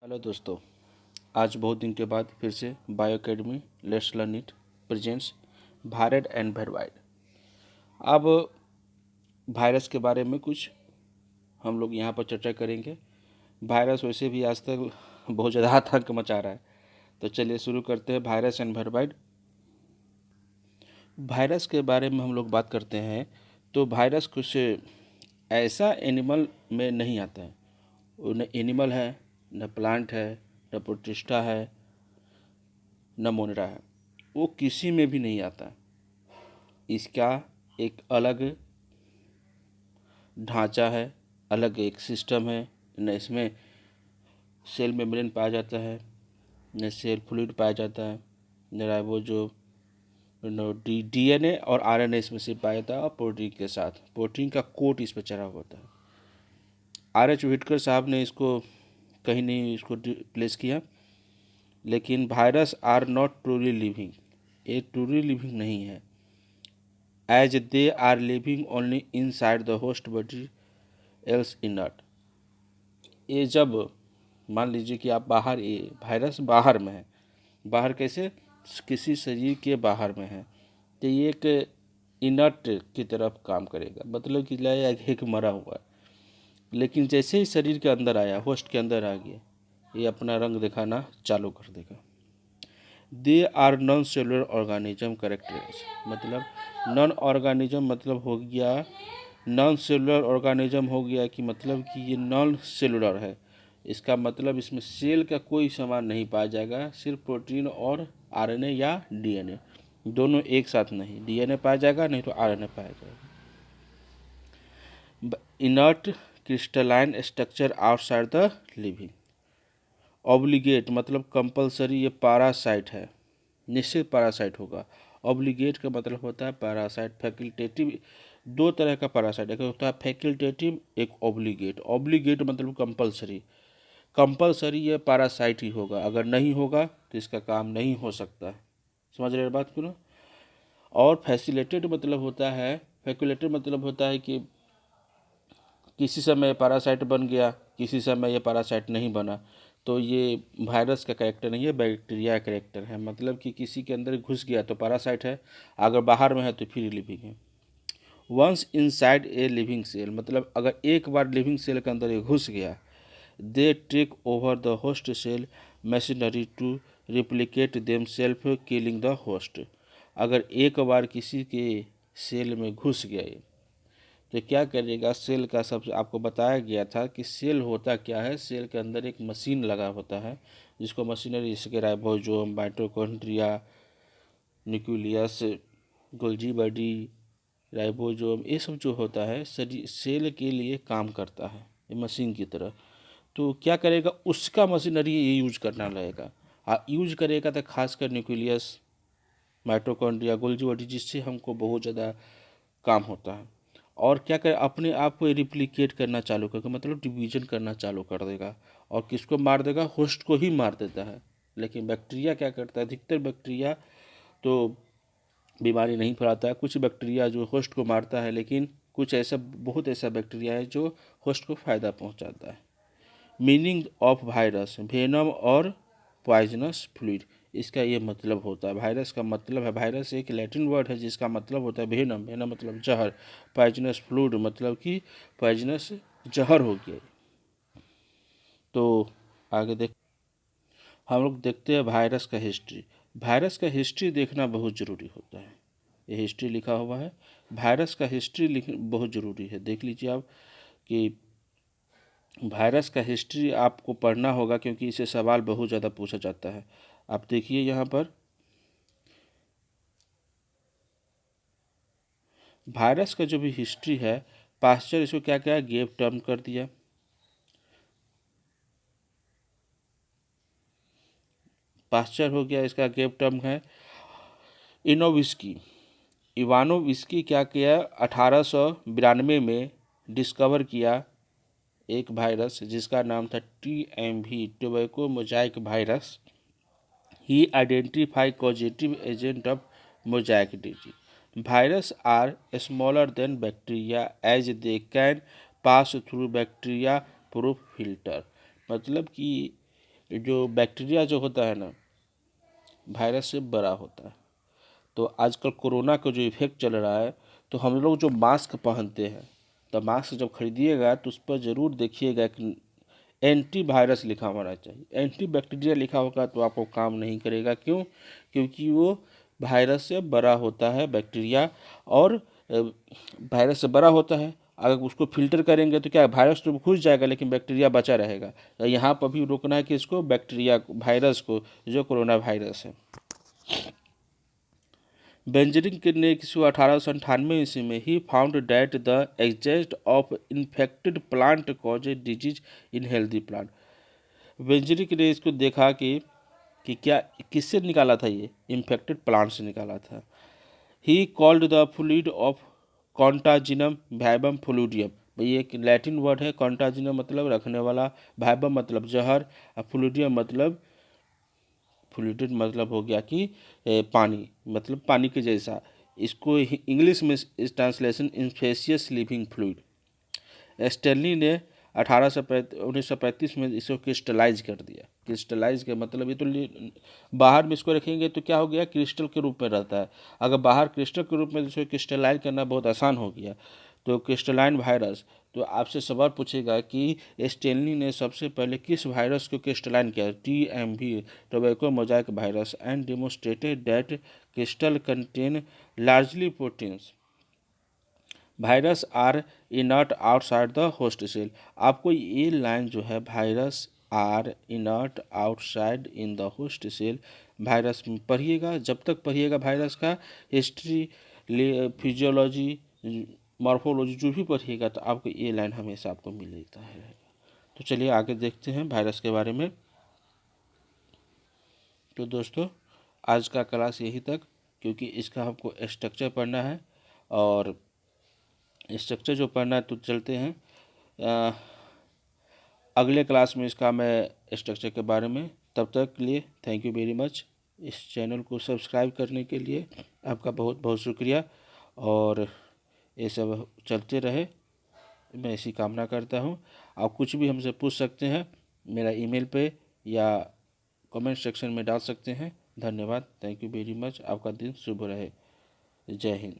Hello दोस्तों, आज बहुत दिन के बाद फिर से bio academy let's learn it presents virus and virus. अब वायरस के बारे में कुछ हम लोग यहाँ पर चर्चा करेंगे। वायरस वैसे भी आज तक बहुत ज़्यादा आतंक मचा रहा है, तो चलिए शुरू करते हैं वायरस एंड वायरस। वायरस के बारे में हम लोग बात करते हैं तो वायरस कुछ ऐसा एनिमल में नहीं आता है। वो न एनिमल है, न प्लांट है, न प्रोटिस्टा है, न मोनेरा है। वो किसी में भी नहीं आता। इसका एक अलग ढांचा है, अलग एक सिस्टम है। न इसमें सेल मेम्ब्रेन पाया जाता है, न सेल फ्लूइड पाया जाता है, न राइबो जो डीएनए और आरएनए इसमें से पाया जाता है, और प्रोटीन के साथ प्रोटीन का कोट इस पर चढ़ा होता है। आर.एच. व्हिटकर साहब ने इसको कहीं नहीं इसको प्लेस किया। लेकिन virus are not truly living, ये ट्रूली लिविंग नहीं है, as they are living only inside the host body else inert. ये जब मान लीजिए कि आप बाहर, ये वायरस बाहर में है, बाहर कैसे, किसी शरीर के बाहर में है, तो ये एक इनर्ट की तरफ काम करेगा, मतलब कि लाया एक मरा हुआ है। लेकिन जैसे ही शरीर के अंदर आया, होस्ट के अंदर आ गया, ये अपना रंग दिखाना चालू कर देगा। They are non cellular organism characters, मतलब नॉन ऑर्गेनिज्म मतलब हो गया, नॉन सेलुलर ऑर्गेनिज्म हो गया कि मतलब कि ये नॉन सेलुलर है। इसका मतलब इसमें सेल का कोई सामान नहीं पाया जाएगा, सिर्फ प्रोटीन और आरएनए या डीएनए, दोनों एक साथ नहीं। डीएनए पाया जाएगा, नहीं तो आरएनए पाया जाएगा। Inert crystalline structure outside the living. Obligate मतलब कंपलसरी, ये पैरासाइट है, निश्चित पैरासाइट होगा। ऑब्लिगेट का मतलब होता है पैरासाइट। फैकल्टेटिव, दो तरह का पैरासाइट, एक होता है फैकल्टेटिव, एक ऑब्लिगेट। ऑब्लिगेट मतलब कंपलसरी, कंपलसरी ये पैरासाइट ही होगा, अगर नहीं होगा तो इसका काम नहीं हो सकता। समझ रहे बात क्यों ना। और फैसिलिटेड मतलब होता है, फैकुलेटेड मतलब होता है कि किसी समय पैरासाइट बन गया, किसी समय ये पैरासाइट नहीं बना, तो ये वायरस का कैरेक्टर नहीं है, बैक्टीरिया का कैरेक्टर है। मतलब कि किसी के अंदर घुस गया तो पैरासाइट है, अगर बाहर में है तो फिर लिविंग है। Once inside a living cell, मतलब अगर एक बार लिविंग सेल के अंदर ये घुस गया, they take over the host cell machinery to replicate themselves killing the host. अगर एक बार किसी के सेल में घुस गया ये, तो क्या करेगा, सेल का सबसे आपको बताया गया था कि सेल होता क्या है। सेल के अंदर एक मशीन लगा होता है, जिसको मशीनरी, इसके ribosome, mitochondria, nucleus, Golgi body, ribosome, ये सब जो होता है सेल के लिए काम करता है, ये मशीन की तरह। तो क्या करेगा, उसका मशीनरी ये यूज करना रहेगा। यूज करेगा तो खासकर न्यूक्लियस, माइटोकॉन्ड्रिया, गोल्जी बॉडी, जिससे हमको बहुत ज़्यादा काम होता है। और क्या करे, अपने आप को रिप्लिकेट करना चालू करके, मतलब डिवीजन करना चालू कर देगा। और किसको मार देगा, होस्ट को ही मार देता है। लेकिन बैक्टीरिया क्या करता है, अधिकतर बैक्टीरिया तो बीमारी नहीं फैलाता है। कुछ बैक्टीरिया जो होस्ट को मारता है, लेकिन कुछ ऐसा, बहुत ऐसा बैक्टीरिया है जो होस्ट को फ़ायदा पहुंचाता है। मीनिंग ऑफ वायरस, वेनम और पॉइजनस फ्लूइड, इसका ये मतलब होता है। वायरस का मतलब है, वायरस एक लैटिन वर्ड है जिसका मतलब होता है वेनम। वेनम मतलब जहर, पॉइजनस फ्लूइड मतलब कि पॉइजनस जहर हो गया। तो आगे देख, हम लोग देखते हैं वायरस का हिस्ट्री। वायरस का हिस्ट्री देखना बहुत ज़रूरी होता है। ये हिस्ट्री लिखा हुआ है, वायरस का हिस्ट्री बहुत ज़रूरी है। देख लीजिए आप कि वायरस का हिस्ट्री आपको पढ़ना होगा, क्योंकि इसे सवाल बहुत ज़्यादा पूछा जाता है। आप देखिए यहाँ पर वायरस का जो भी हिस्ट्री है, पास्चर इसको क्या क्या गेव टर्म कर दिया। पास्चर हो गया, इसका गेव टर्म है इनोविस्की। इवानोविस्की क्या किया, 1892 में डिस्कवर किया एक वायरस जिसका नाम था TMV, tobacco mosaic virus. He identify causative agent of mosaic disease. Virus are smaller than bacteria as they can pass through bacteria proof filter. मतलब कि जो बैक्टीरिया जो होता है ना, वायरस से बड़ा होता है। तो आजकल कोरोना का जो इफेक्ट चल रहा है, तो हम लोग जो मास्क पहनते हैं, तो मास्क जब खरीदिएगा तो उस पर ज़रूर देखिएगा कि एंटी वायरस लिखा होना चाहिए। एंटी बैक्टीरिया लिखा होगा तो आपको काम नहीं करेगा। क्यों? क्योंकि वो वायरस से बड़ा होता है बैक्टीरिया, और वायरस से बड़ा होता है। अगर उसको फिल्टर करेंगे तो क्या है, वायरस तो घुस जाएगा लेकिन बैक्टीरिया बचा रहेगा। तो यहाँ पर भी रोकना है कि इसको बैक्टीरिया वायरस को, जो कोरोना वायरस है। बेंजरिंग ने 1898 ईस्वी में ही found that the exist of infected plant cause a disease in healthy plant. Beijerinck ने इसको देखा कि क्या किससे निकाला था, ये इन्फेक्टेड प्लांट से निकाला था। He called the fluid of contagium vivum fluidum. ये एक लैटिन वर्ड है। कॉन्टाजिनम मतलब रखने वाला, वैबम मतलब जहर, और फ्लूडियम मतलब फ्लूइड मतलब हो गया कि पानी, मतलब पानी के जैसा। इसको इंग्लिश में इस ट्रांसलेशन इन्फेसियस लिविंग फ्लूइड। स्टेनली ने 1935 में इसको क्रिस्टलाइज कर दिया। क्रिस्टलाइज का मतलब, ये तो बाहर में इसको रखेंगे तो क्या हो गया, क्रिस्टल के रूप में रहता है। अगर बाहर क्रिस्टल के रूप में इसको क्रिस्टलाइज करना बहुत आसान हो गया। तो क्रिस्टलाइन वायरस, तो आपसे सवाल पूछेगा कि स्टेनली ने सबसे पहले किस वायरस को क्रिस्टलाइन किया? TMV, tobacco mosaic virus, and demonstrated that crystal contain largely proteins. Virus are inert outside the host cell. आपको ये लाइन जो है, virus are inert outside in the host cell, virus में पढ़िएगा। जब तक पढ़िएगा वायरस का हिस्ट्री, फिजियोलॉजी, मॉर्फोलॉजी जो भी पढ़िएगा, तो आपको ये लाइन हमेशा आपको मिलता है। तो चलिए आगे देखते हैं वायरस के बारे में। तो दोस्तों, आज का क्लास यही तक, क्योंकि इसका हमको स्ट्रक्चर पढ़ना है, और स्ट्रक्चर जो पढ़ना है तो चलते हैं अगले क्लास में इसका मैं स्ट्रक्चर के बारे में। तब तक के लिए थैंक यू वेरी मच। इस चैनल को सब्सक्राइब करने के लिए आपका बहुत बहुत शुक्रिया, और ये सब चलते रहे, मैं ऐसी कामना करता हूँ। आप कुछ भी हमसे पूछ सकते हैं, मेरा ईमेल पे या कमेंट सेक्शन में डाल सकते हैं। धन्यवाद, थैंक यू वेरी मच। आपका दिन शुभ रहे। जय हिंद।